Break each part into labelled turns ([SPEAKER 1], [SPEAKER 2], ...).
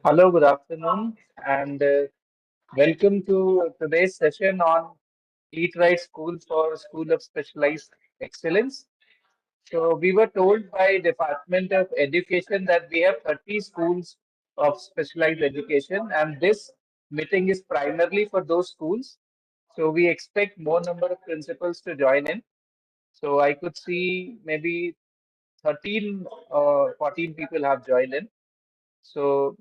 [SPEAKER 1] Hello, good afternoon, and welcome to today's session on Eat Right School for School of Specialized Excellence. So, we were told by Department of Education that we have 30 schools of specialized education, and this meeting is primarily for those schools. So, we expect more number of principals to join in. So, I could see maybe 13 or 14 people have joined in. So,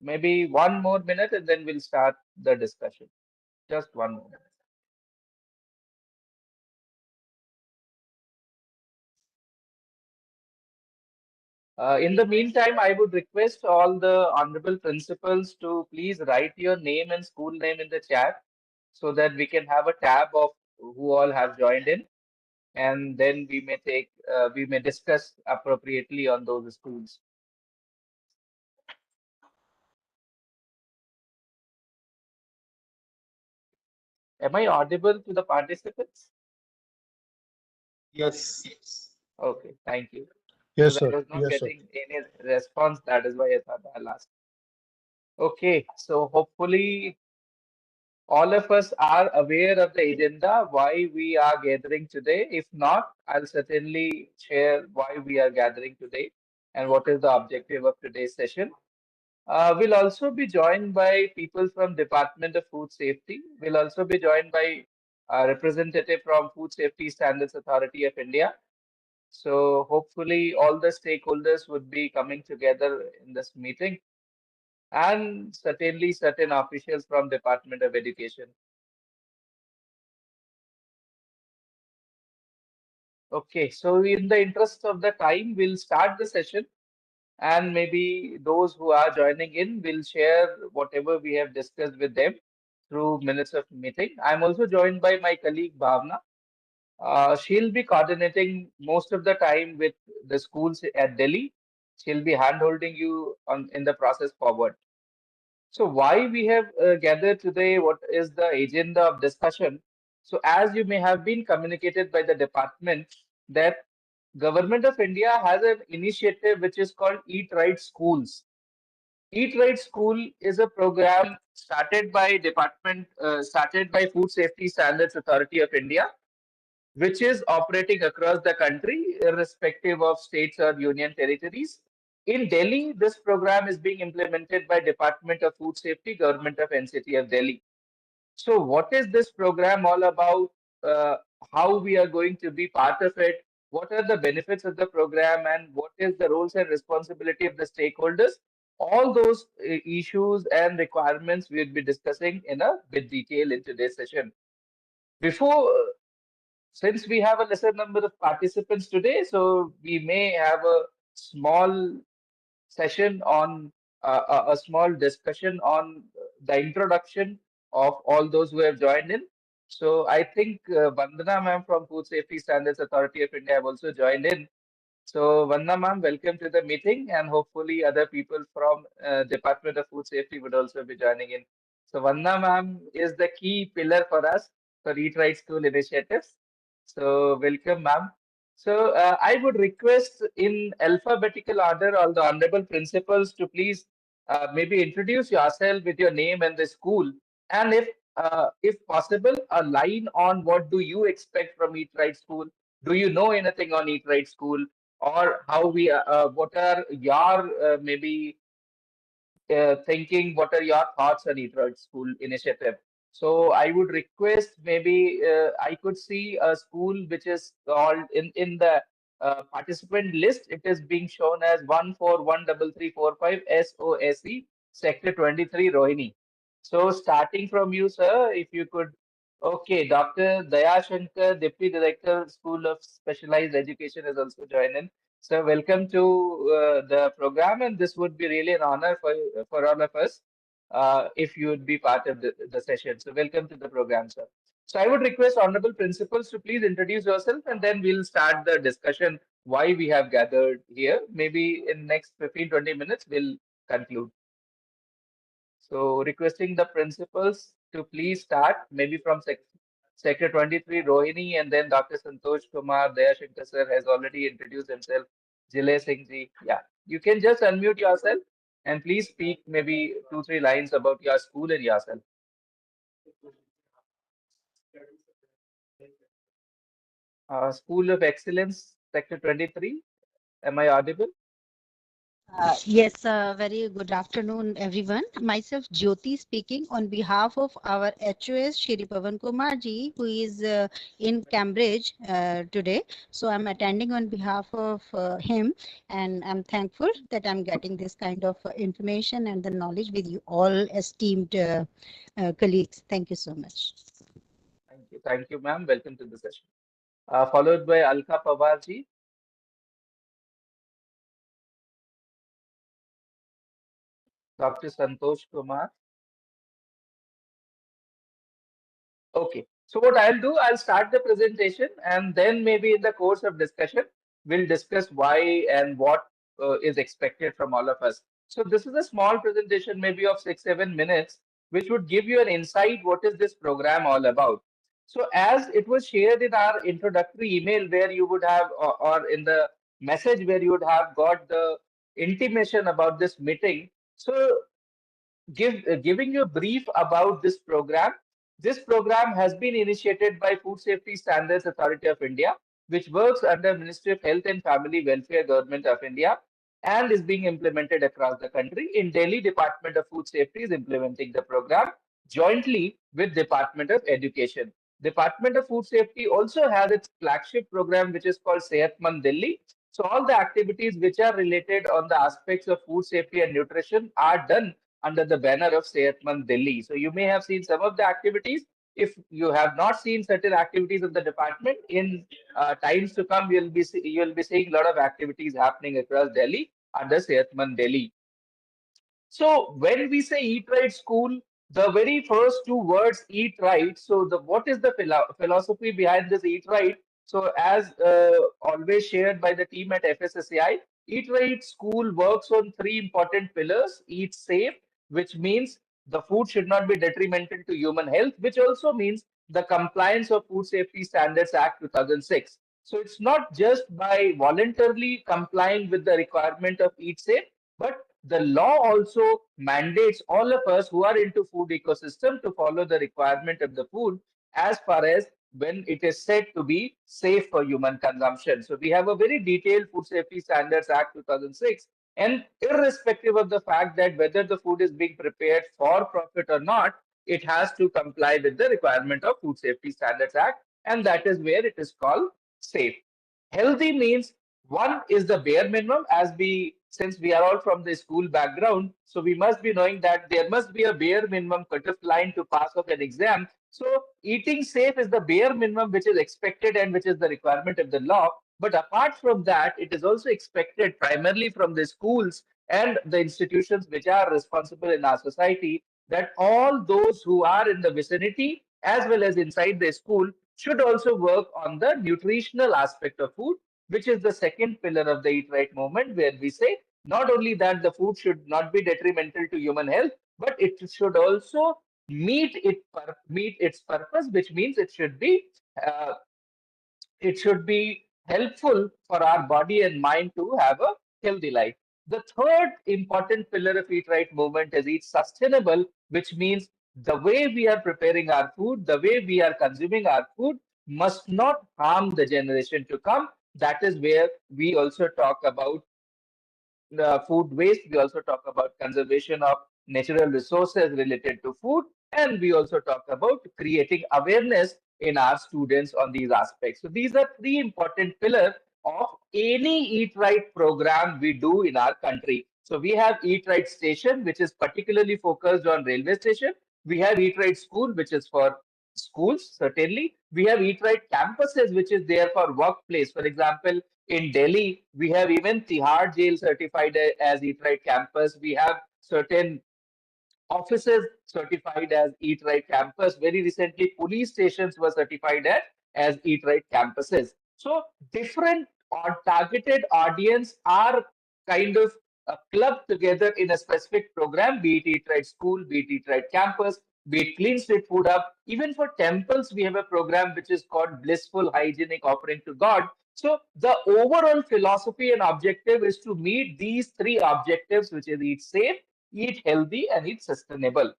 [SPEAKER 1] maybe one more minute and then we'll start the discussion. Just one moment. In the meantime, I would request all the honorable principals to please write your name and school name in the chat so that we can have a tab of who all have joined in, and then we may discuss appropriately on those schools. Am I audible to the participants?
[SPEAKER 2] Yes.
[SPEAKER 1] Okay, thank you.
[SPEAKER 3] Yes,
[SPEAKER 1] Because I
[SPEAKER 3] sir.
[SPEAKER 1] was not
[SPEAKER 3] Yes, sir.
[SPEAKER 1] getting any response, that is why I thought I'll ask. Okay, so hopefully all of us are aware of the agenda, why we are gathering today. If not, I'll certainly share why we are gathering today and what is the objective of today's session. We'll also be joined by people from Department of Food Safety. We'll also be joined by a representative from Food Safety Standards Authority of India. So hopefully all the stakeholders would be coming together in this meeting, and certainly certain officials from Department of Education. Okay, so in the interest of the time, we'll start the session, and maybe those who are joining in will share whatever we have discussed with them through minutes of meeting. I'm also joined by my colleague Bhavna. She'll be coordinating most of the time with the schools at Delhi. She'll be hand-holding you on in the process forward. So why we have gathered today, what is the agenda of discussion? So as you may have been communicated by the department that Government of India has an initiative which is called Eat Right Schools. Eat Right School is a program started by Food Safety Standards Authority of India, which is operating across the country, irrespective of states or union territories. In Delhi, this program is being implemented by Department of Food Safety, Government of NCT of Delhi. So, what is this program all about? Uh, how we are going to be part of it? What are the benefits of the program, and what is the roles and responsibility of the stakeholders? All those issues and requirements we will be discussing in a bit detail in today's session. Before Since we have a lesser number of participants today, so we may have a small session on a small discussion on the introduction of all those who have joined in. So I think Vandana ma'am from Food Safety Standards Authority of India have also joined in. So Vandana ma'am, welcome to the meeting, and hopefully other people from Department of Food Safety would also be joining in. So Vandana ma'am is the key pillar for us for Eat Right School initiatives. So welcome ma'am. So I would request in alphabetical order all the honorable principals to please maybe introduce yourself with your name and the school, and if possible, a line on what do you expect from Eat Right School. Do you know anything on Eat Right School, or what are your maybe thinking, what are your thoughts on Eat Right School initiative? So I would request maybe I could see a school which is called in the participant list. It is being shown as 1413345 SOSE Sector 23 Rohini. So starting from you, sir, if you could. Okay, Dr. Daya Shankar, Deputy Director, School of Specialized Education, has also joined in. So welcome to the program, and this would be really an honor for all of us if you would be part of the session. So welcome to the program, sir. So I would request honorable principals to please introduce yourself, and then we'll start the discussion why we have gathered here. Maybe in next 15-20 minutes we'll conclude. So requesting the principals to please start, maybe from Sector 23, Rohini, and then Dr. Santosh Kumar, Dayashankar sir has already introduced himself. Jile Singh ji, yeah, you can just unmute yourself And please speak maybe two, three lines about your school and yourself. School of Excellence, Sector 23. Am I audible?
[SPEAKER 2] Yes, very good afternoon, everyone. Myself, Jyoti, speaking on behalf of our HOS, Shri Pavan Kumar ji, who is in Cambridge today. So I'm attending on behalf of him, and I'm thankful that I'm getting this kind of information and the knowledge with you all esteemed colleagues. Thank you so much.
[SPEAKER 1] Thank you, ma'am. Welcome to the session. Followed by Alka Pawarji, Dr. Santosh Kumar. Okay. So what I'll do, I'll start the presentation and then maybe in the course of discussion, we'll discuss why and what is expected from all of us. So this is a small presentation, maybe of 6, 7 minutes, which would give you an insight what is this program all about. So as it was shared in our introductory email where you would have, or in the message where you would have got the intimation about this meeting. So giving you a brief about this program. This program has been initiated by Food Safety Standards Authority of India, which works under Ministry of Health and Family Welfare, Government of India, and is being implemented across the country. In Delhi, Department of Food Safety is implementing the program jointly with Department of Education. Department of Food Safety also has its flagship program, which is called Sehatmand Delhi. So all the activities which are related on the aspects of food safety and nutrition are done under the banner of Sehatmand Delhi. So you may have seen some of the activities. If you have not seen certain activities of the department, in times to come, you'll be seeing a lot of activities happening across Delhi under Sehatmand Delhi. So when we say eat right school, the very first two words eat right. So the what is the philosophy behind this eat right? So as always shared by the team at FSSAI, eat right school works on three important pillars. Eat safe, which means the food should not be detrimental to human health, which also means the compliance of Food Safety Standards Act 2006. So it's not just by voluntarily complying with the requirement of eat safe, but the law also mandates all of us who are into food ecosystem to follow the requirement of the food as far as when it is said to be safe for human consumption. So we have a very detailed Food Safety Standards Act 2006, and irrespective of the fact that whether the food is being prepared for profit or not, it has to comply with the requirement of Food Safety Standards Act, and that is where it is called safe. Healthy means one is the bare minimum, as we, since we are all from the school background, so we must be knowing that there must be a bare minimum cutoff line to pass off an exam. So eating safe is the bare minimum which is expected and which is the requirement of the law. But apart from that, it is also expected primarily from the schools and the institutions which are responsible in our society that all those who are in the vicinity as well as inside the school should also work on the nutritional aspect of food, which is the second pillar of the Eat Right movement, where we say not only that the food should not be detrimental to human health, but it should also meet its purpose, which means uh, it should be helpful for our body and mind to have a healthy life. The third important pillar of Eat Right movement is Eat Sustainable, which means the way we are preparing our food, the way we are consuming our food must not harm the generation to come. That is where we also talk about the food waste. We also talk about conservation of natural resources related to food. And we also talk about creating awareness in our students on these aspects. So these are three important pillars of any Eat Right program we do in our country. So we have Eat Right Station, which is particularly focused on railway station. We have Eat Right School, which is for schools, certainly. We have Eat Right campuses, which is there for workplace. For example, in Delhi, we have even Tihar jail certified as Eat Right campus. We have certain offices certified as Eat Right campus. Very recently, police stations were certified as Eat Right campuses. So different or targeted audience are kind of clubbed together in a specific program, be it Eat Right school, be it Eat Right campus, be it clean street food up. Even for temples, we have a program which is called Blissful Hygienic Offering to God. So the overall philosophy and objective is to meet these three objectives, which is eat safe, eat healthy, and eat sustainable.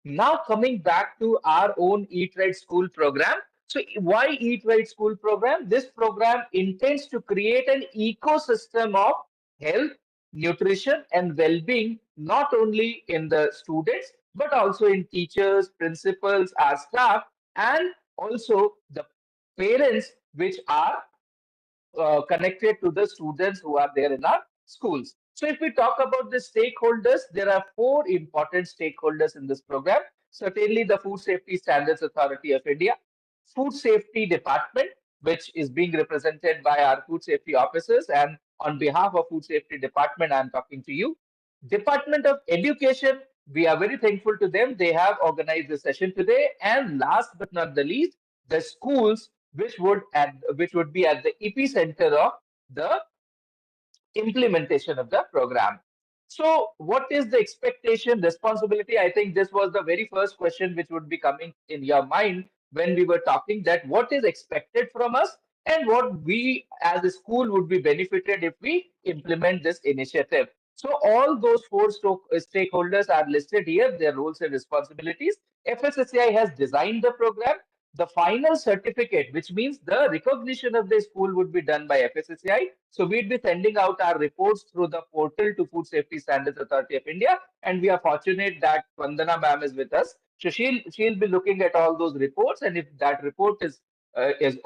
[SPEAKER 1] Now coming back to our own Eat Right School program. So why Eat Right School program? This program intends to create an ecosystem of health, nutrition, and well-being, not only in the students, but also in teachers, principals, our staff, and also the parents, which are connected to the students who are there in our schools. So if we talk about the stakeholders, there are four important stakeholders in this program. Certainly the Food Safety Standards Authority of India, Food Safety Department, which is being represented by our food safety officers, and on behalf of Food Safety Department, I'm talking to you. Department of Education, we are very thankful to them. They have organized the session today. And last but not the least, the schools, which would be at the epicenter of the implementation of the program. So, what is the expectation, responsibility? I think this was the very first question which would be coming in your mind when we were talking, that what is expected from us and what we as a school would be benefited if we implement this initiative. So, all those four stakeholders are listed here, their roles and responsibilities. FSSAI has designed the program. The final certificate, which means the recognition of the school, would be done by FSSAI. So we'd be sending out our reports through the portal to Food Safety Standards Authority of India, and we are fortunate that Vandana ma'am is with us. So she'll be looking at all those reports, and if that report is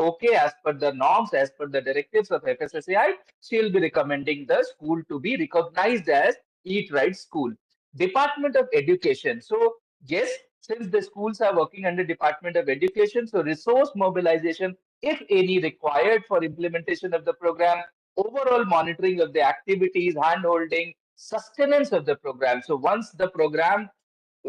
[SPEAKER 1] okay as per the norms, as per the directives of FSSAI, she'll be recommending the school to be recognized as Eat Right School. Department of Education. So yes, since the schools are working under Department of Education, so resource mobilization, if any, required for implementation of the program, overall monitoring of the activities, hand-holding, sustenance of the program. So once the program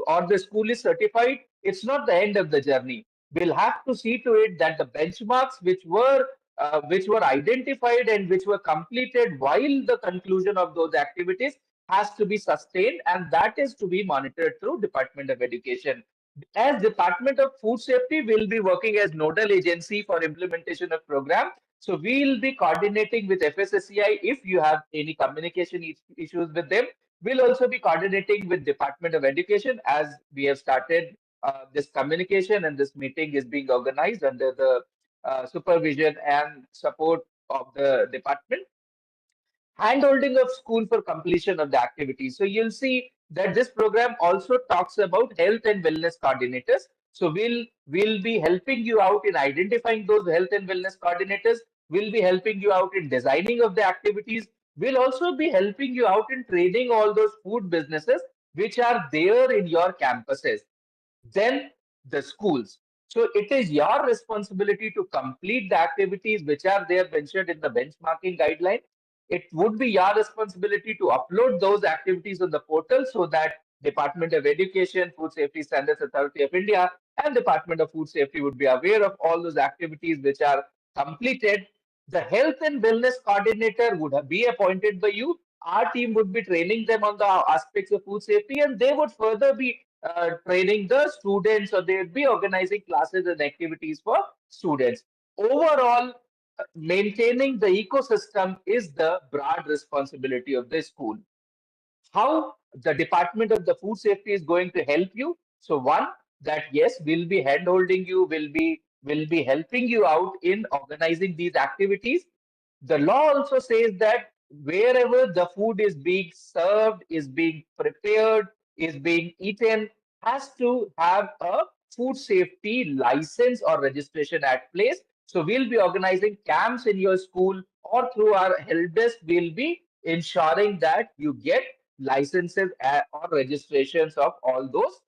[SPEAKER 1] or the school is certified, it's not the end of the journey. We'll have to see to it that the benchmarks which were identified and which were completed while the conclusion of those activities has to be sustained, and that is to be monitored through Department of Education. As Department of Food Safety will be working as nodal agency for implementation of program. So we'll be coordinating with FSSCI if you have any communication issues with them. We'll also be coordinating with Department of Education as we have started this communication, and this meeting is being organized under the supervision and support of the department. Handholding of school for completion of the activities. So you'll see that this program also talks about health and wellness coordinators. So we'll be helping you out in identifying those health and wellness coordinators. We'll be helping you out in designing of the activities. We'll also be helping you out in training all those food businesses which are there in your campuses. Then the schools. So it is your responsibility to complete the activities which are there mentioned in the benchmarking guideline. It would be your responsibility to upload those activities on the portal so that Department of Education, Food Safety Standards Authority of India, and Department of Food Safety would be aware of all those activities which are completed. The health and wellness coordinator would be appointed by you. Our team would be training them on the aspects of food safety, and they would further be training the students, or they would be organizing classes and activities for students. Overall, maintaining the ecosystem is the broad responsibility of the school. How the Department of the Food Safety is going to help you? So one, that yes, we'll be hand holding you, will be helping you out in organizing these activities. The law also says that wherever the food is being served, is being prepared, is being eaten, has to have a food safety license or registration at place. So we'll be organizing camps in your school, or through our help desk, we'll be ensuring that you get licenses or registrations of all those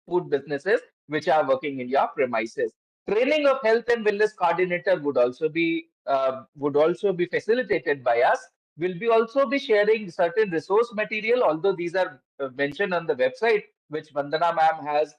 [SPEAKER 1] food businesses which are working in your premises. Training of health and wellness coordinator would also be facilitated by us. We'll be also be sharing certain resource material, although these are mentioned on the website, which Vandana ma'am has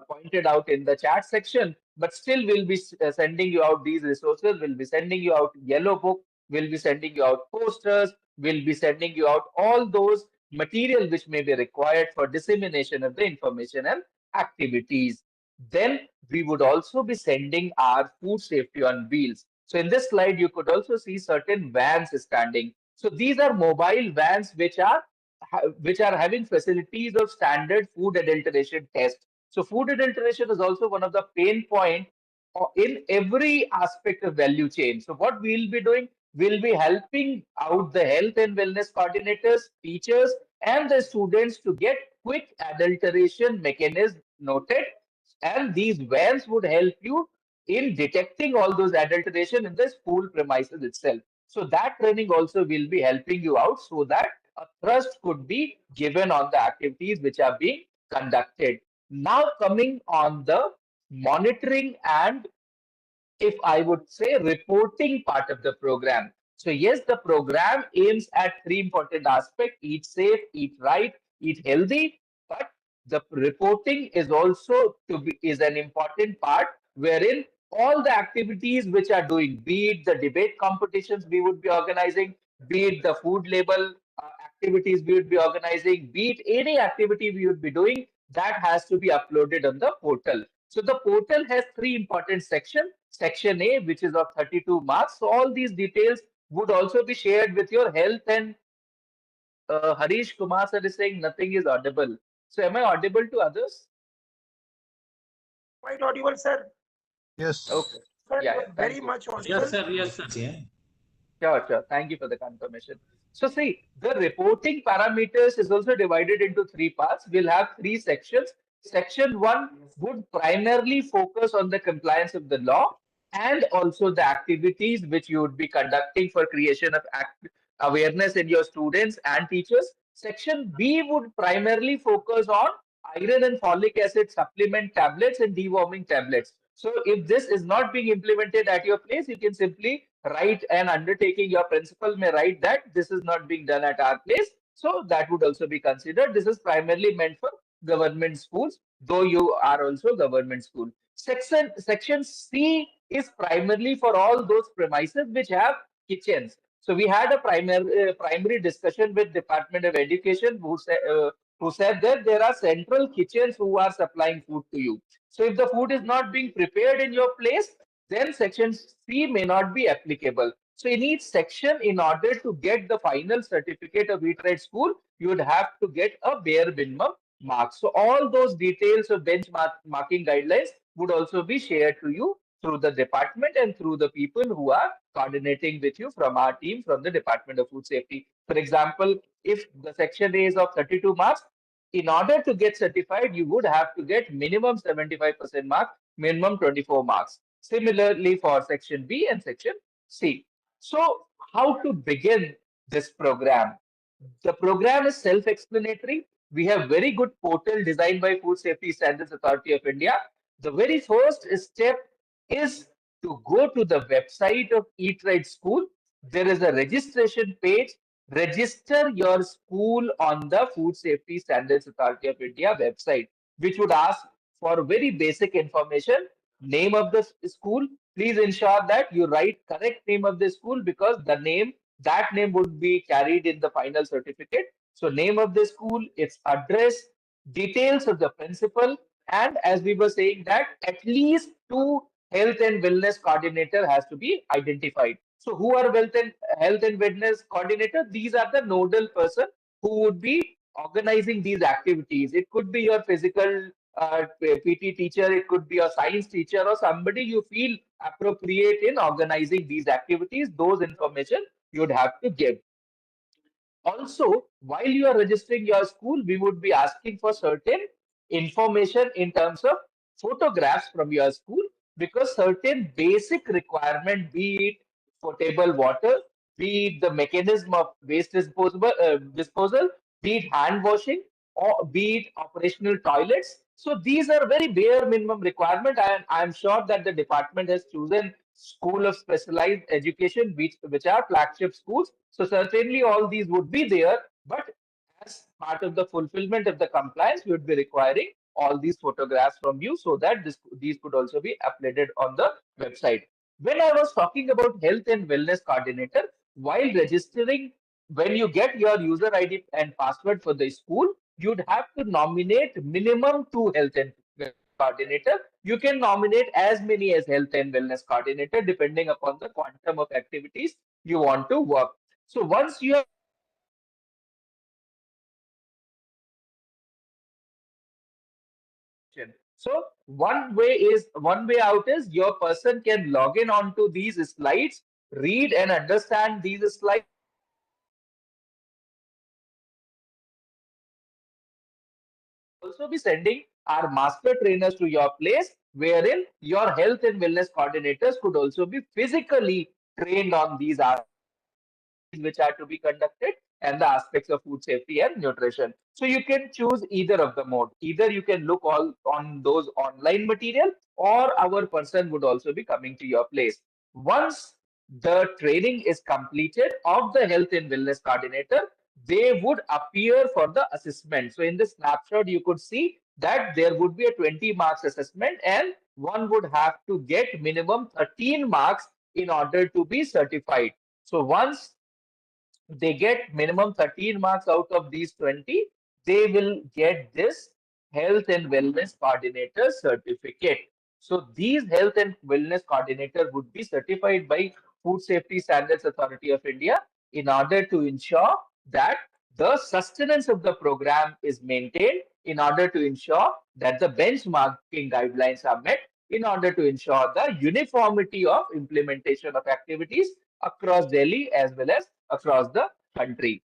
[SPEAKER 1] pointed out in the chat section. But still, we'll be sending you out these resources. We'll be sending you out yellow book. We'll be sending you out posters. We'll be sending you out all those material which may be required for dissemination of the information and activities. Then we would also be sending our food safety on wheels. So in this slide, you could also see certain vans standing. So these are mobile vans which are having facilities of standard food adulteration test. So food adulteration is also one of the pain point in every aspect of value chain. So what we'll be doing, we'll be helping out the health and wellness coordinators, teachers, and the students to get quick adulteration mechanism noted. And these vans would help you in detecting all those adulteration in the school premises itself. So that training also will be helping you out so that a thrust could be given on the activities which are being conducted. Now coming on the monitoring and, if I would say, reporting part of the program. So yes, the program aims at three important aspects: eat safe, eat right, eat healthy. But the reporting is also is an important part wherein all the activities which are doing, be it the debate competitions we would be organizing, be it the food label activities we would be organizing, be it any activity we would be doing, that has to be uploaded on the portal. So the portal has three important sections. Section A, which is of 32 marks. So all these details would also be shared with your health and Harish Kumar sir is saying nothing is audible. So am I audible to others?
[SPEAKER 3] Quite audible, sir.
[SPEAKER 4] Yes.
[SPEAKER 1] Okay.
[SPEAKER 3] Sir,
[SPEAKER 1] Yeah,
[SPEAKER 3] you
[SPEAKER 1] yeah.
[SPEAKER 3] are very
[SPEAKER 1] Thank you.
[SPEAKER 3] much
[SPEAKER 5] Yes,
[SPEAKER 3] audible.
[SPEAKER 5] sir. Yes, sir. Yeah.
[SPEAKER 1] Sure, sure. Thank you for the confirmation. So see, the reporting parameters is also divided into three parts. We'll have three sections. Section one would primarily focus on the compliance of the law and also the activities which you would be conducting for creation of awareness in your students and teachers. Section B would primarily focus on iron and folic acid supplement tablets and deworming tablets. So if this is not being implemented at your place, you can simply write an undertaking. Your principal may write that this is not being done at our place. So that would also be considered. This is primarily meant for government schools, though you are also government school. Section C is primarily for all those premises which have kitchens. So we had a primary discussion with Department of Education who said that there are central kitchens who are supplying food to you. So if the food is not being prepared in your place, then section C may not be applicable. So in each section, in order to get the final certificate of Eat Right School, you would have to get a bare minimum marks. So all those details of benchmarking guidelines would also be shared to you through the department and through the people who are coordinating with you from our team from the Department of Food Safety. For example, if the section A is of 32 marks, in order to get certified, you would have to get minimum 75% mark, minimum 24 marks. Similarly for section B and section C. So how to begin this program? The program is self-explanatory. We have very good portal designed by Food Safety Standards Authority of India. The very first step is to go to the website of Eat Right School. There is a registration page. Register your school on the Food Safety Standards Authority of India website, which would ask for very basic information. Name of the school. Please ensure that you write correct name of the school because that name would be carried in the final certificate. So name of the school, its address, details of the principal, and as we were saying that at least two health and wellness coordinator has to be identified. So who are health and wellness coordinator? These are the nodal person who would be organizing these activities. It could be your physical PT teacher, it could be a science teacher or somebody you feel appropriate in organizing these activities. Those information you'd have to give. Also, while you are registering your school, we would be asking for certain information in terms of photographs from your school because certain basic requirement, be it potable water, be it the mechanism of waste disposal, be it hand washing, or be it operational toilets. So these are very bare minimum requirement, and I am sure that the department has chosen school of specialized education, which are flagship schools. So certainly all these would be there, but as part of the fulfillment of the compliance, we would be requiring all these photographs from you so that these could also be uploaded on the website. When I was talking about health and wellness coordinator, while registering, when you get your user ID and password for the school, you'd have to nominate minimum 2 health and wellness coordinator. You can nominate as many as health and wellness coordinator depending upon the quantum of activities you want to work. So once you have so one way out is your person can log in onto these slides, read and understand these slides. Also be sending our master trainers to your place, wherein your health and wellness coordinators could also be physically trained on these which are to be conducted and the aspects of food safety and nutrition. So you can choose either of the mode. Either you can look all on those online material, or our person would also be coming to your place. Once the training is completed of the health and wellness coordinator, they would appear for the assessment. So in this snapshot, you could see that there would be a 20 marks assessment, and one would have to get minimum 13 marks in order to be certified. So once they get minimum 13 marks out of these 20, they will get this health and wellness coordinator certificate. So these health and wellness coordinator would be certified by Food Safety Standards Authority of India in order to ensure that the sustenance of the program is maintained, in order to ensure that the benchmarking guidelines are met, in order to ensure the uniformity of implementation of activities across Delhi as well as across the country.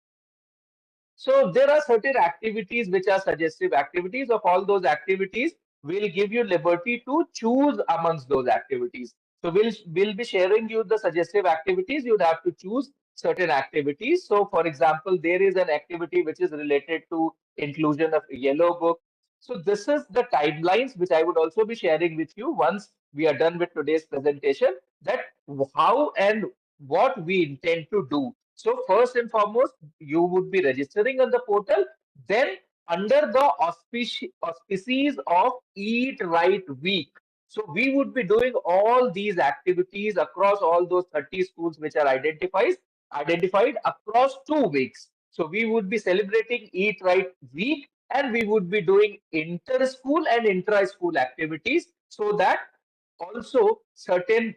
[SPEAKER 1] So there are certain activities which are suggestive activities. Of all those activities, we'll give you liberty to choose amongst those activities. So we'll be sharing you the suggestive activities. You'd have to choose certain activities. So for example, there is an activity which is related to inclusion of yellow book. So this is the timelines which I would also be sharing with you once we are done with today's presentation, that how and what we intend to do. So first and foremost, you would be registering on the portal. Then under the auspices of Eat Right Week, so we would be doing all these activities across all those 30 schools which are identified across 2 weeks. So we would be celebrating Eat Right Week, and we would be doing inter-school and intra-school activities, so that also certain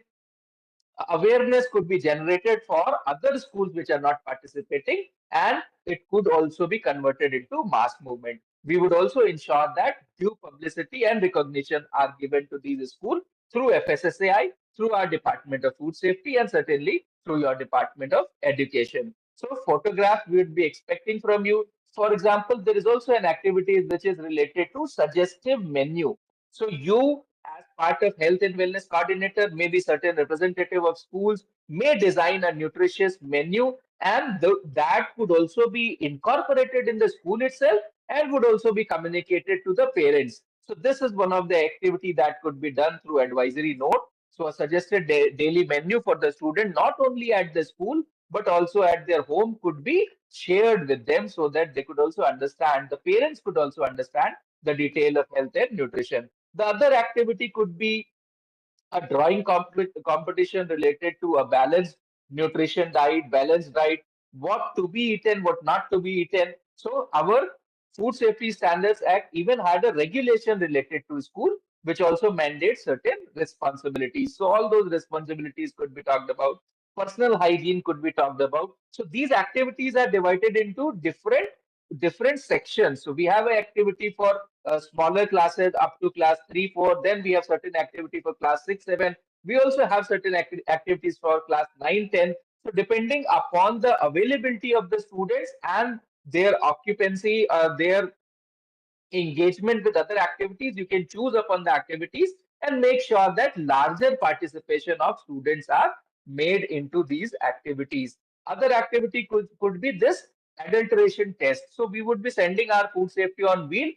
[SPEAKER 1] awareness could be generated for other schools which are not participating, and it could also be converted into mass movement. We would also ensure that due publicity and recognition are given to these schools through FSSAI, through our Department of Food Safety, and certainly through your Department of Education. So photograph we would be expecting from you. For example, there is also an activity which is related to suggestive menu. So you, as part of health and wellness coordinator, maybe certain representative of schools may design a nutritious menu, and that could also be incorporated in the school itself and would also be communicated to the parents. So this is one of the activity that could be done through advisory note. So a suggested daily menu for the student, not only at the school but also at their home, could be shared with them, so that they could also understand, the parents could also understand the detail of health and nutrition. The other activity could be a drawing competition related to a balanced nutrition diet, balanced diet, what to be eaten, what not to be eaten. So our Food Safety Standards Act even had a regulation related to school, which also mandates certain responsibilities. So all those responsibilities could be talked about. Personal hygiene could be talked about. So these activities are divided into different sections. So we have an activity for smaller classes up to class 3, 4. Then we have certain activity for class 6, 7. We also have certain activities for class 9, 10. So depending upon the availability of the students and their occupancy, their engagement with other activities, you can choose upon the activities and make sure that larger participation of students are made into these activities. Other activity could be this adulteration test. So we would be sending our food safety on wheel,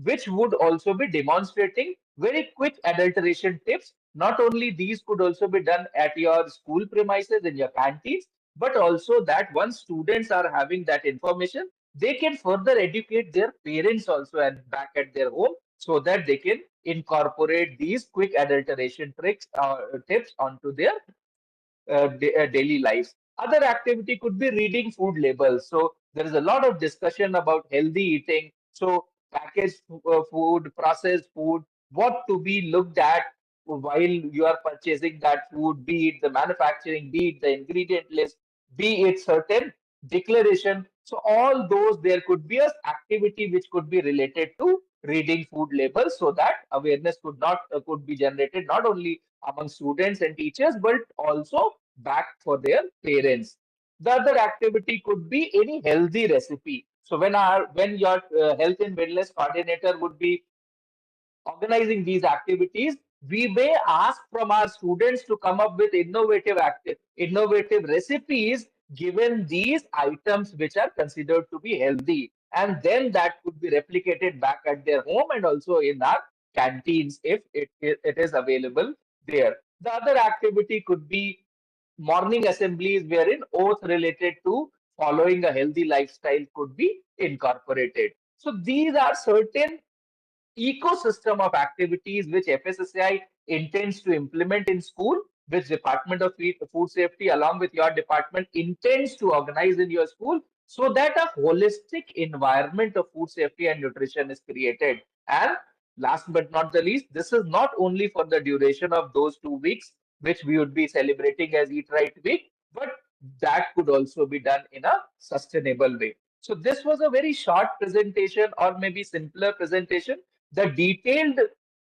[SPEAKER 1] which would also be demonstrating very quick adulteration tips. Not only these could also be done at your school premises, in your canteens, but also that once students are having that information, they can further educate their parents also and back at their home, so that they can incorporate these quick adulteration tricks tips onto their daily lives. Other activity could be reading food labels. So there is a lot of discussion about healthy eating. So packaged food, processed food, what to be looked at while you are purchasing that food, be it the manufacturing, be it the ingredient list, be it certain declaration. So all those, there could be a activity which could be related to reading food labels, so that awareness could be generated not only among students and teachers but also back for their parents. The other activity could be any healthy recipe. So when your health and wellness coordinator would be organizing these activities, we may ask from our students to come up with innovative recipes given these items which are considered to be healthy. And then that could be replicated back at their home and also in our canteens if it is available there. The other activity could be morning assemblies wherein oath related to following a healthy lifestyle could be incorporated. So these are certain ecosystem of activities which FSSAI intends to implement in school, which Department of Food Safety along with your department intends to organize in your school, so that a holistic environment of food safety and nutrition is created. And last but not the least, this is not only for the duration of those 2 weeks, which we would be celebrating as Eat Right Week, but that could also be done in a sustainable way. So this was a very short presentation or maybe simpler presentation. The detailed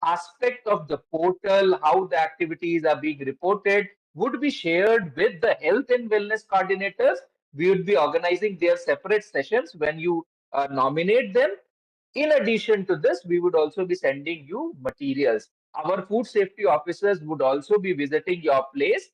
[SPEAKER 1] aspect of the portal, how the activities are being reported, would be shared with the health and wellness coordinators. We would be organizing their separate sessions when you nominate them. In addition to this, we would also be sending you materials. Our food safety officers would also be visiting your place,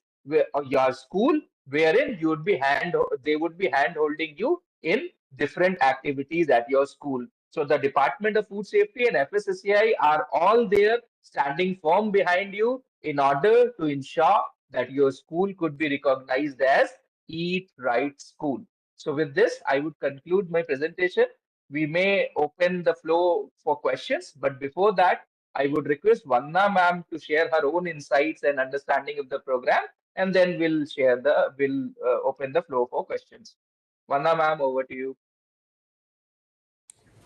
[SPEAKER 1] or your school, wherein they would be hand holding you in different activities at your school. So the Department of Food Safety and FSSAI are all there standing firm behind you in order to ensure that your school could be recognized as Eat Right School. So with this, I would conclude my presentation. We may open the floor for questions, but before that, I would request Vanna ma'am to share her own insights and understanding of the program, and then we'll open the floor for questions. Vanna ma'am, over to you.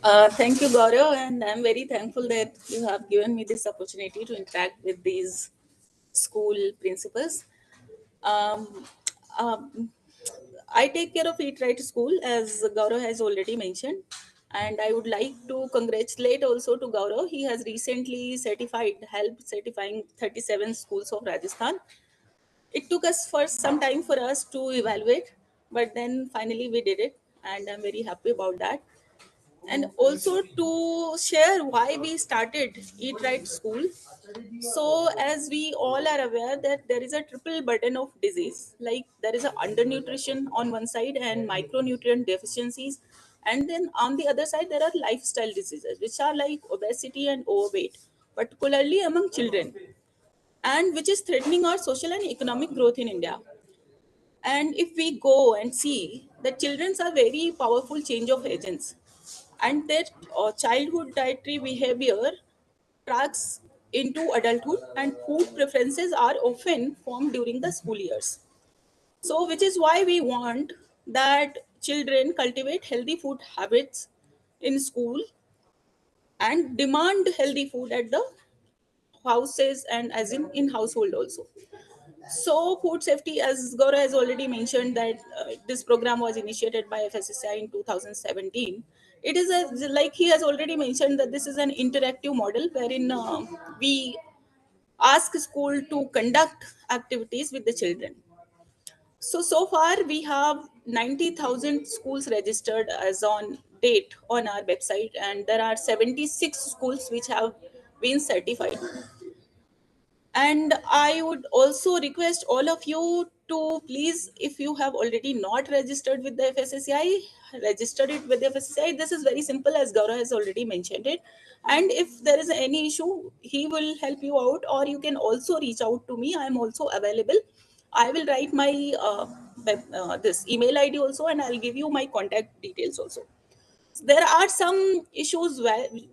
[SPEAKER 3] Thank you, Gaurav, and I'm very thankful that you have given me this opportunity to interact with these school principals. Um, um, I take care of Eat Right School, as Gaurav has already mentioned, and I would like to congratulate also to Gaurav. He has recently helped certifying 37 schools of Rajasthan. It took us for some time for us to evaluate, but then finally we did it, and I'm very happy about that. And also to share why we started Eat Right School. So as we all are aware that there is a triple burden of disease, like there is a undernutrition on one side and micronutrient deficiencies, and then on the other side there are lifestyle diseases which are like obesity and overweight, particularly among children, and which is threatening our social and economic growth in India. And if we go and see that children are very powerful change of agents, and their childhood dietary behavior tracks into adulthood, and food preferences are often formed during the school years. So, which is why we want that children cultivate healthy food habits in school and demand healthy food at the houses and as in household also. So, food safety, as Gaurav has already mentioned, that this program was initiated by FSSI in 2017. It is like he has already mentioned that this is an interactive model wherein we ask school to conduct activities with the children. So far we have 90,000 schools registered as on date on our website, and there are 76 schools which have been certified. And I would also request all of you to please, if you have already not registered with the FSSAI, register it with the FSSAI. This is very simple, as Gaurav has already mentioned it. And if there is any issue, he will help you out, or you can also reach out to me. I am also available. I will write my this email ID also, and I'll give you my contact details also. There are some issues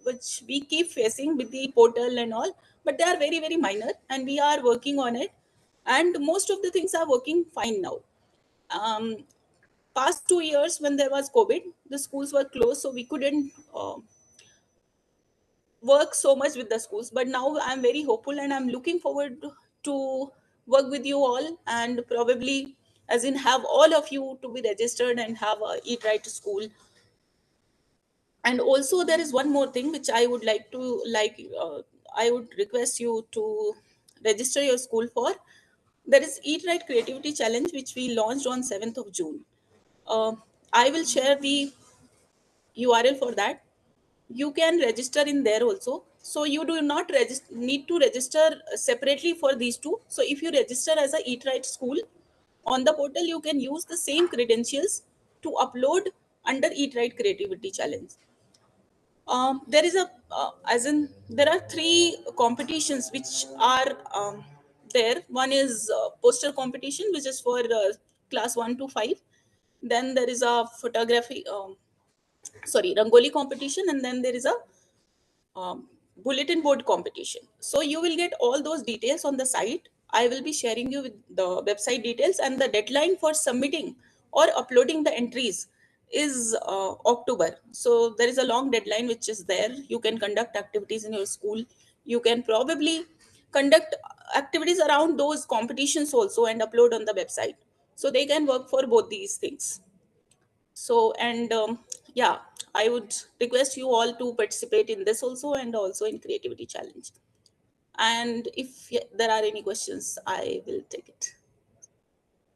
[SPEAKER 3] which we keep facing with the portal and all, but they are very very minor, and we are working on it, and most of the things are working fine now. Past 2 years when there was COVID, the schools were closed, so we couldn't work so much with the schools, but now I'm very hopeful and I'm looking forward to work with you all, and probably as in have all of you to be registered and have a eat right school. And also there is one more thing which I would like to I would request you to register your school for. There is eat right creativity challenge which we launched on 7th of June. uh, I will share the URL for that. You can register in there also, so you do not need to register separately for these two. So if you register as a eat right school on the portal, you can use the same credentials to upload under eat right creativity challenge. There is a as in there are three competitions which are there. One is poster competition, which is for class 1 to 5. Then there is a photography sorry, rangoli competition, and then there is a bulletin board competition. So you will get all those details on the site. I will be sharing you with the website details, and the deadline for submitting or uploading the entries is October. So there is a long deadline which is there. You can conduct activities in your school. You can probably conduct activities around those competitions also and upload on the website. So they can work for both these things. So, and yeah, I would request you all to participate in this also, and also in creativity challenge. And if there are any questions, I will take it.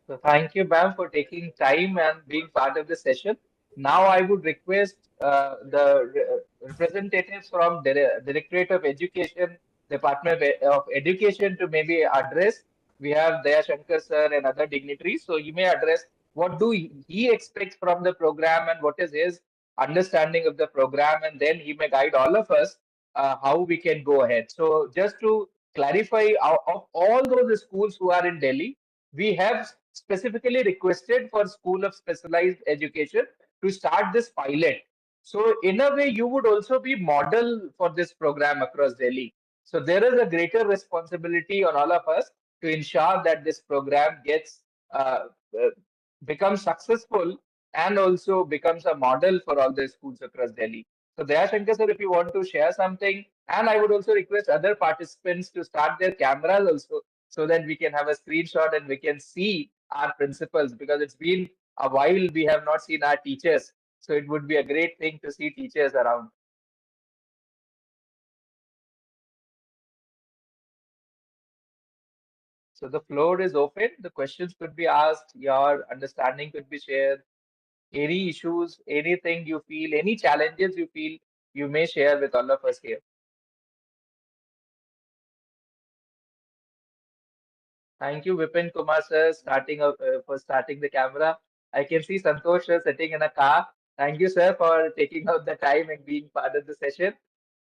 [SPEAKER 1] So thank you, ma'am, for taking time and being part of the session. Now I would request the representatives from Directorate of Education, Department of Education to maybe address. We have Daya Shankar sir and other dignitaries. So he may address what do he expects from the program and what is his understanding of the program, and then he may guide all of us how we can go ahead. So just to clarify, of all those schools who are in Delhi, we have specifically requested for School of Specialized Education to start this pilot. So in a way, you would also be model for this program across Delhi. So there is a greater responsibility on all of us to ensure that this program gets uh, uh, becomes successful and also becomes a model for all the schools across Delhi. So Daya Shankar sir, if you want to share something, and I would also request other participants to start their cameras also, so that we can have a screenshot and we can see our principals, because it's been a while we have not seen our teachers. So it would be a great thing to see teachers around. So the floor is open. The questions could be asked, your understanding could be shared. Any issues, anything you feel, any challenges you feel, you may share with all of us here. Thank you, Vipin Kumar sir, for starting the camera. I can see Santosh sir sitting in a car. Thank you, sir, for taking out the time and being part of the session.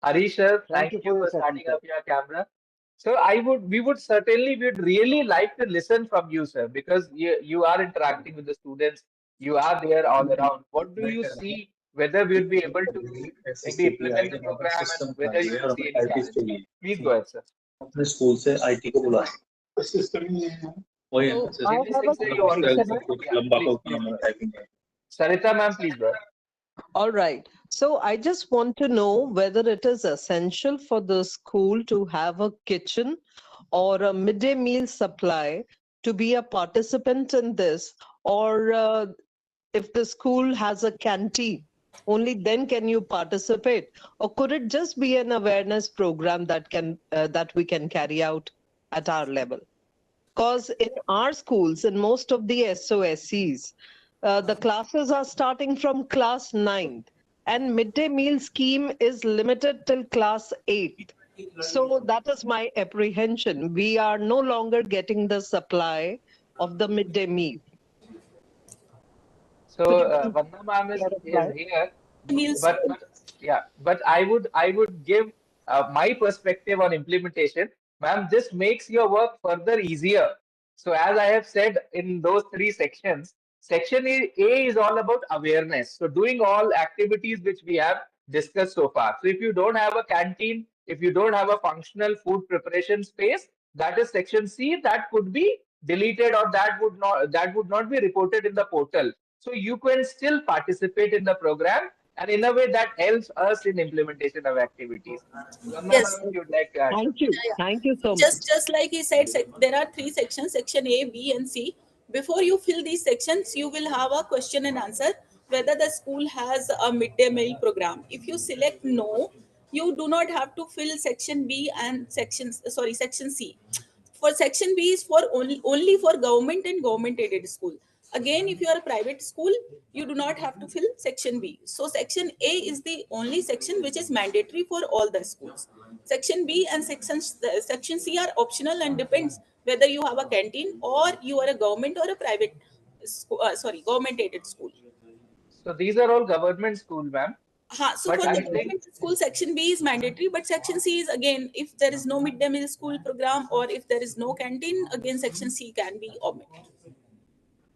[SPEAKER 1] Harish sir,
[SPEAKER 4] Thank
[SPEAKER 1] thank
[SPEAKER 4] you
[SPEAKER 1] you
[SPEAKER 4] for your
[SPEAKER 1] for
[SPEAKER 4] session,
[SPEAKER 1] starting
[SPEAKER 4] sir.
[SPEAKER 1] up your camera. So we would certainly, we'd really like to listen from you, sir, because you are interacting with the students. You are there all around. What do you see? Whether we'll be able to maybe implement the program and whether you would see any challenge. Please go ahead, sir.
[SPEAKER 5] अपने school से IT को बुलाएं वही है
[SPEAKER 1] So,
[SPEAKER 5] ना
[SPEAKER 2] I
[SPEAKER 1] Jinesh
[SPEAKER 2] have
[SPEAKER 1] Singh
[SPEAKER 2] a
[SPEAKER 1] sir, you want to
[SPEAKER 2] question.
[SPEAKER 1] say
[SPEAKER 5] सब
[SPEAKER 1] something?
[SPEAKER 5] कुछ
[SPEAKER 1] Yeah,
[SPEAKER 5] लंबा
[SPEAKER 1] please,
[SPEAKER 5] को
[SPEAKER 1] please.
[SPEAKER 5] काम टाइपिंग है
[SPEAKER 1] Sarita ma'am, please go ahead.
[SPEAKER 6] All right. So I just want to know whether it is essential for the school to have a kitchen or a midday meal supply to be a participant in this, or if the school has a canteen, only then can you participate, or could it just be an awareness program that we can carry out at our level? Because in our schools, in most of the SOSCs, the classes are starting from class 9th, and midday meal scheme is limited till class 8th. So that is my apprehension. We are no longer getting the supply of the midday meal.
[SPEAKER 1] So
[SPEAKER 6] Could you please
[SPEAKER 1] Vandana ma'am is
[SPEAKER 6] clarify?
[SPEAKER 1] here,
[SPEAKER 3] Meals.
[SPEAKER 1] but yeah, but I would give my perspective on implementation, ma'am. This makes your work further easier. So as I have said in those three sections, section A is all about awareness. So doing all activities which we have discussed so far. So if you don't have a canteen, if you don't have a functional food preparation space, that is section C. That could be deleted, or that would not be reported in the portal. So you can still participate in the program And in a way that helps us in implementation of activities. Vanna
[SPEAKER 3] Yes.
[SPEAKER 1] ma'am, if you'd like to add
[SPEAKER 6] Thank
[SPEAKER 1] something.
[SPEAKER 6] you.
[SPEAKER 3] Yeah, yeah.
[SPEAKER 6] Thank you so much.
[SPEAKER 3] Just like he said, there are three sections: section A, B, and C. Before you fill these sections, you will have a question and answer whether the school has a midday meal program. If you select no, you do not have to fill section B and section C. For section B is for only for government and government aided school. Again, if you are a private school, you do not have to fill section B. So section A is the only section which is mandatory for all the schools. Section B and section C are optional and depends whether you have a canteen or you are a government or a private school, government aided school.
[SPEAKER 1] So these are all government school, ma'am.
[SPEAKER 3] So
[SPEAKER 1] But
[SPEAKER 3] for the
[SPEAKER 1] I think
[SPEAKER 3] government school, section B is mandatory, but section C is again, if there is no midday meal school program or if there is no canteen, again section C can be omitted.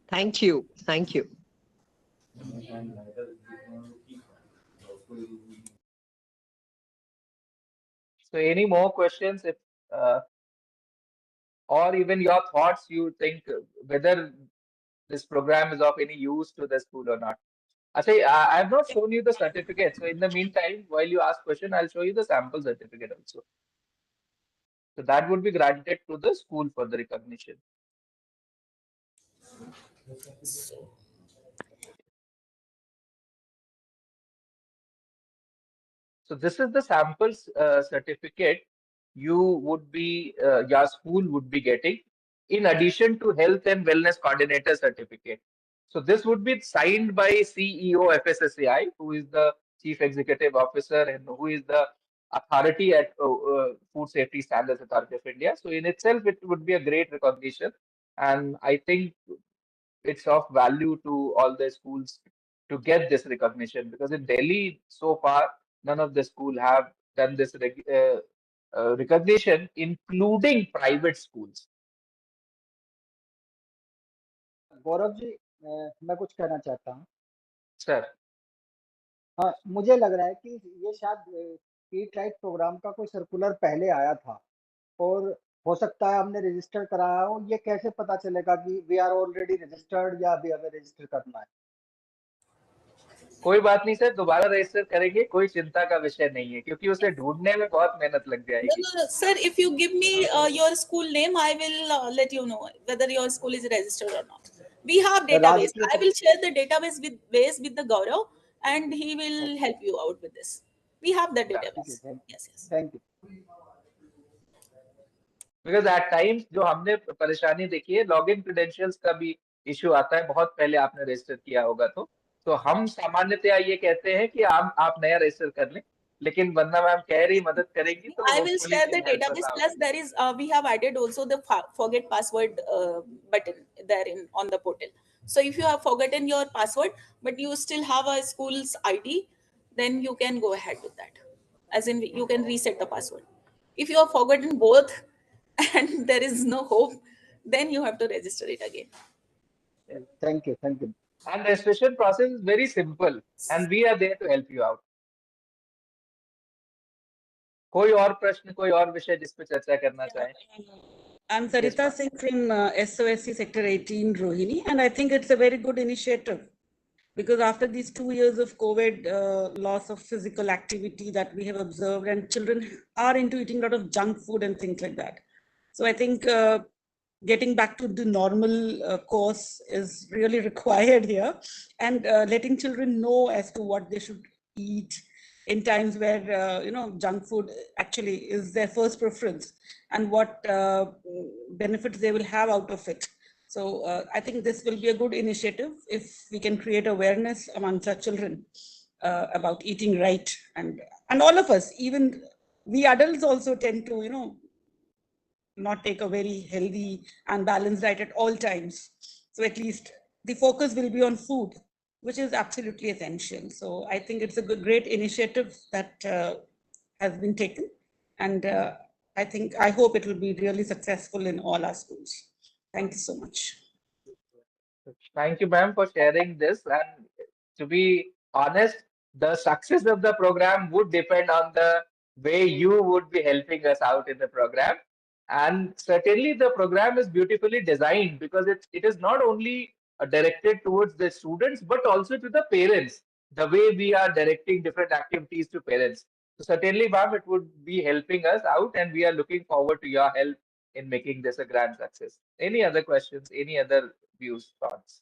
[SPEAKER 6] Thank you. Thank you.
[SPEAKER 1] so. Any more questions? If uh, or even your thoughts, you think whether this program is of any use to the school or not. I have not shown you the certificate. So in the meantime, while you ask question, I'll show you the sample certificate also. So that would be granted to the school for the recognition. So this is the samples certificate you would be, your school would be getting in addition to health and wellness coordinator certificate. So this would be signed by CEO FSSAI, who is the chief executive officer and who is the authority at Food Safety Standards Authority of India. So in itself, it would be a great recognition. And I think it's of value to all the schools to get this recognition, because in Delhi so far none of the school have done this recognition, including private schools.
[SPEAKER 4] Gaurav ji, मैं कुछ कहना चाहता हूँ।
[SPEAKER 1] Sir,
[SPEAKER 4] हाँ, मुझे लग रहा है कि ये शायद ईट राइट प्रोग्राम का कोई सर्कुलर पहले आया था और हो सकता है हमने रजिस्टर कराया हो। ये कैसे पता चलेगा कि वी आर ऑलरेडी रजिस्टर्ड या अभी हमें रजिस्टर करना है?
[SPEAKER 1] कोई बात नहीं सर, दोबारा रजिस्टर करेंगे, कोई चिंता का विषय नहीं है, क्योंकि उसे ढूंढने में बहुत मेहनत लग जाएगी।
[SPEAKER 3] No, sir, if you give me your school name, I will let you know whether your school is registered or not. We have database. I will share the database with the Gaurav, and he will help you out with this. We have the database. Yes, yes.
[SPEAKER 4] Thank you.
[SPEAKER 1] Because at times जो हमने परेशानी देखी है, login credentials का भी issue आता है, बहुत पहले आपने रजिस्टर किया होगा तो हम सामान्यतया ये कहते हैं कि आप नया रजिस्टर कर लें, लेकिन वंदना मैम कह रही मदद करेंगी तो
[SPEAKER 3] I will share the database. Plus, there is we have added also the forget password button there on the portal. So if you have forgotten your password but you still have a school's ID, then you can go ahead with that. As in, you can reset the password. If you have forgotten both and there is no hope, then you have to register it again.
[SPEAKER 4] Thank you. Thank you.
[SPEAKER 1] And registration process is very simple and we are there to help you out. कोई और प्रश्न, कोई और विषय जिस पे चर्चा करना चाहें?
[SPEAKER 7] I'm Sarita Singh from SOSC Sector 18, Rohini, and I think it's a very good initiative because after these 2 years of COVID, loss of physical activity that we have observed, and children are into eating a lot of junk food and things like that. So I think getting back to the normal course is really required here, and letting children know as to what they should eat in times where junk food actually is their first preference, and what benefits they will have out of it. So I think this will be a good initiative if we can create awareness amongst our children about eating right, and all of us, even we adults, also tend to not take a very healthy and balanced diet at all times. So at least the focus will be on food, which is absolutely essential. So I think it's a great initiative that has been taken, and I hope it will be really successful in all our schools. Thank you so much.
[SPEAKER 1] Thank you, ma'am, for sharing this. And to be honest, the success of the program would depend on the way you would be helping us out in the program. And certainly the program is beautifully designed because it is not only directed towards the students, but also to the parents. the way we are directing different activities to parents. So certainly, ma'am, it would be helping us out, and we are looking forward to your help in making this a grand success. Any other questions? Any other views, thoughts?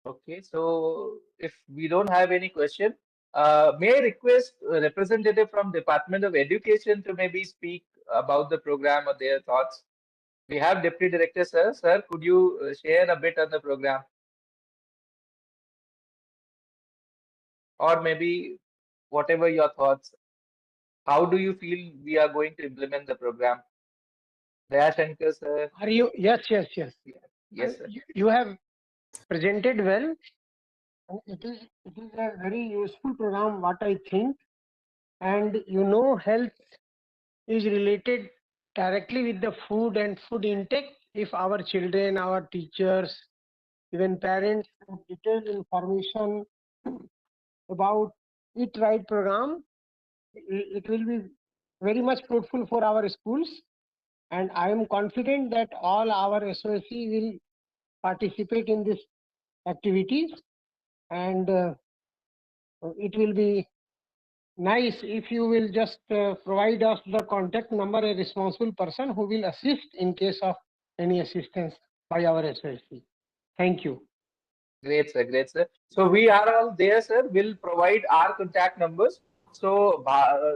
[SPEAKER 1] Okay, so if we don't have any question, may I request a representative from Department of Education to maybe speak about the program or their thoughts? We have Deputy Director, sir. Sir, could you share a bit on the program? Or maybe whatever your thoughts. How do you feel we are going to implement the program? Dayashankar, sir.
[SPEAKER 8] Are you? Yes, yes, yes.
[SPEAKER 1] Yes, sir.
[SPEAKER 8] You have presented well. It is a very useful program, what I think. And health is related directly with the food and food intake. If our children, our teachers, even parents have detailed information about Eat Right program, it will be very much fruitful for our schools. And I am confident that all our SOC will participate in this activities, and it will be nice if you will just provide us the contact number, a responsible person who will assist in case of any assistance by our SOC. Thank you.
[SPEAKER 1] Great, sir. Great, sir. So we are all there, sir. We'll provide our contact numbers. So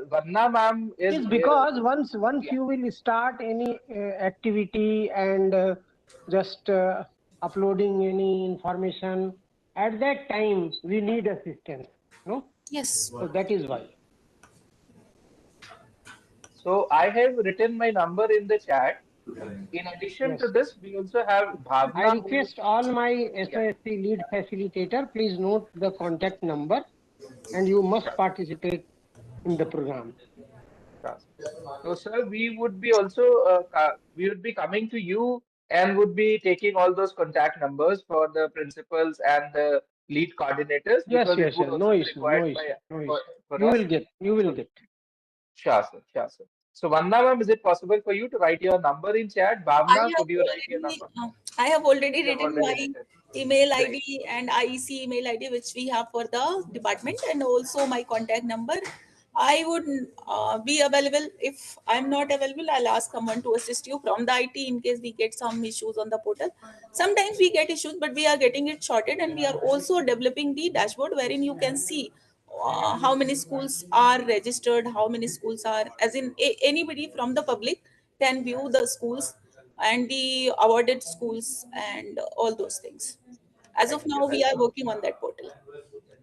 [SPEAKER 1] Vanna ma'am is
[SPEAKER 8] It's because once
[SPEAKER 1] yeah.
[SPEAKER 8] you will start any activity and just uploading any information, at that time we need assistance. No?
[SPEAKER 3] Yes.
[SPEAKER 8] So that is why.
[SPEAKER 1] So I have written my number in the chat. In addition
[SPEAKER 8] Yes.
[SPEAKER 1] to this, we also have
[SPEAKER 8] I
[SPEAKER 1] Bhavna.
[SPEAKER 8] request all my SOSC lead facilitator, please note the contact number and you must participate in the program.
[SPEAKER 1] So, sir, we would be also we would be coming to you and would be taking all those contact numbers for the principals and the lead coordinators
[SPEAKER 8] Yes,
[SPEAKER 1] because
[SPEAKER 8] yes,
[SPEAKER 1] it would
[SPEAKER 8] yes.
[SPEAKER 1] also
[SPEAKER 8] No
[SPEAKER 1] be
[SPEAKER 8] issue,
[SPEAKER 1] required
[SPEAKER 8] no
[SPEAKER 1] by
[SPEAKER 8] issue, no
[SPEAKER 1] for,
[SPEAKER 8] issue.
[SPEAKER 1] for
[SPEAKER 8] You
[SPEAKER 1] us.
[SPEAKER 8] will get, you will
[SPEAKER 1] So,
[SPEAKER 8] get.
[SPEAKER 1] sure, sir, sure, sir. So, Vanna ma'am, is it possible for you to write your number in chat? Bhavna, could you write your number?
[SPEAKER 3] I have already
[SPEAKER 1] You have
[SPEAKER 3] written
[SPEAKER 1] already
[SPEAKER 3] my
[SPEAKER 1] written.
[SPEAKER 3] email
[SPEAKER 1] Great.
[SPEAKER 3] ID and IEC email ID, which we have for the department, and also my contact number. I would be available. If I'm not available, I'll ask someone to assist you from the IT in case we get some issues on the portal. Sometimes we get issues, but we are getting it sorted, and we are also developing the dashboard wherein you can see how many schools are registered, how many schools are, as in anybody from the public can view the schools and the awarded schools and all those things. As of
[SPEAKER 1] Thank you,
[SPEAKER 3] now, we
[SPEAKER 1] sir.
[SPEAKER 3] are working on that portal.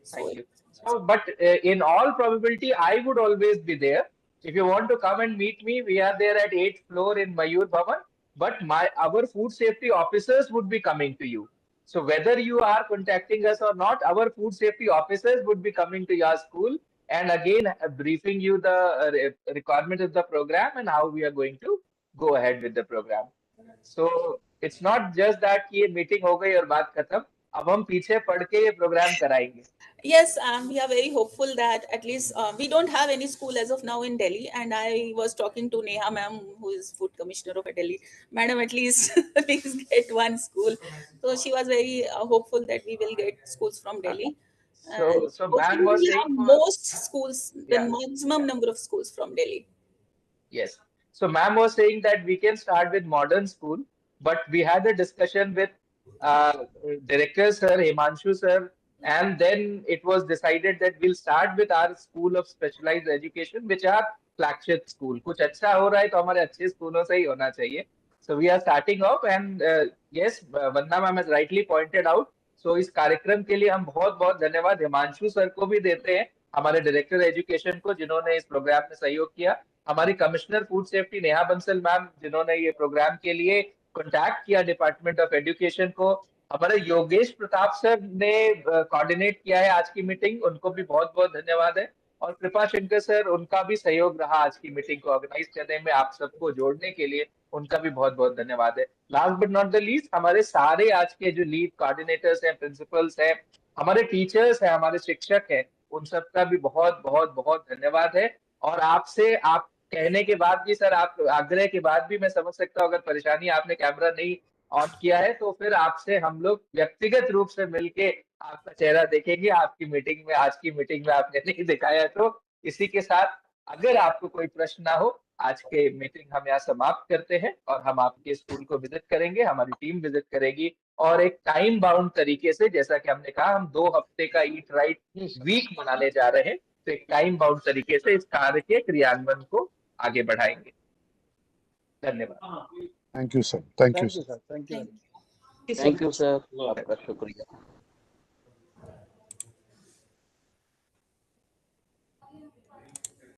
[SPEAKER 3] So
[SPEAKER 1] Thank you. So, but in all probability, I would always be there. If you want to come and meet me, we are there at 8th floor in Mayur Bhavan. But our food safety officers would be coming to you. So whether you are contacting us or not, our food safety officers would be coming to your school and again briefing you the requirement of the program and how we are going to go ahead with the program. So it's not just that कि ये meeting हो गई और बात खत्म. अब हम पीछे पढ़ के ये प्रोग्राम कराएंगे.
[SPEAKER 3] yes, we are very hopeful that at least we don't have any school as of now in Delhi. And I was talking to Neha ma'am, who is food commissioner of Delhi. Madam, at least please get one school. So she was very hopeful that we will get schools from Delhi. And
[SPEAKER 1] So
[SPEAKER 3] hopefully
[SPEAKER 1] ma'am
[SPEAKER 3] we
[SPEAKER 1] was
[SPEAKER 3] will
[SPEAKER 1] saying
[SPEAKER 3] have
[SPEAKER 1] for
[SPEAKER 3] most schools, the
[SPEAKER 1] yeah.
[SPEAKER 3] maximum number of schools from Delhi.
[SPEAKER 1] Yes. So ma'am was saying that we can start with modern school, but we had a discussion with director sir, Himanshu sir, and then it was decided that we'll start with our school of specialized education, which are flagship school. कुछ अच्छा हो रहा है तो हमारे अच्छे स्कूलों से ही होना चाहिए. So we are starting off and yes, Vanna ma'am has rightly pointed out. So इस कार्यक्रम के लिए हम बहुत बहुत धन्यवाद हिमांशु सर को भी देते हैं, हमारे डायरेक्टर एजुकेशन को जिन्होंने इस प्रोग्राम में सहयोग किया, हमारी commissioner food safety Neha Bansal ma'am जिन्होंने ये प्रोग्राम के लिए कॉन्टैक्ट किया डिपार्टमेंट ऑफ एजुकेशन को, हमारे योगेश प्रताप सर ने कोऑर्डिनेट किया है आज की मीटिंग, उनको भी बहुत बहुत धन्यवाद है, और कृपा शंकर सर, उनका भी सहयोग रहा आज की मीटिंग को ऑर्गेनाइज करने में, आप सबको जोड़ने के लिए उनका भी बहुत बहुत धन्यवाद है. Last but not the least, हमारे सारे आज के जो लीड कोऑर्डिनेटर्स हैं, प्रिंसिपल्स हैं, हमारे टीचर्स हैं, हमारे शिक्षक हैं, उन सबका भी बहुत बहुत बहुत धन्यवाद है. और आपसे आप कहने के बाद भी सर, आप आग्रह के बाद भी मैं समझ सकता हूँ अगर परेशानी आपने कैमरा नहीं ऑन किया है, तो फिर आपसे हम लोग व्यक्तिगत रूप से मिलके आपका चेहरा देखेंगे। आपकी मीटिंग में, आज की मीटिंग में आपने नहीं दिखाया। तो इसी के साथ अगर आपको कोई प्रश्न ना हो, आज के मीटिंग हम यहाँ समाप्त करते हैं और हम आपके स्कूल को विजिट करेंगे, हमारी टीम विजिट करेगी और एक टाइम बाउंड तरीके से, जैसा कि हमने कहा हम 2 हफ्ते का ईट राइट वीक मनाने जा रहे हैं, तो एक टाइम बाउंड तरीके से इस कार्य के क्रियान्वयन को आगे बढ़ाएंगे। धन्यवाद।
[SPEAKER 9] Thank you sir, thank you
[SPEAKER 4] sir,
[SPEAKER 3] Thank you.
[SPEAKER 1] Thank you sir, आपका शुक्रिया।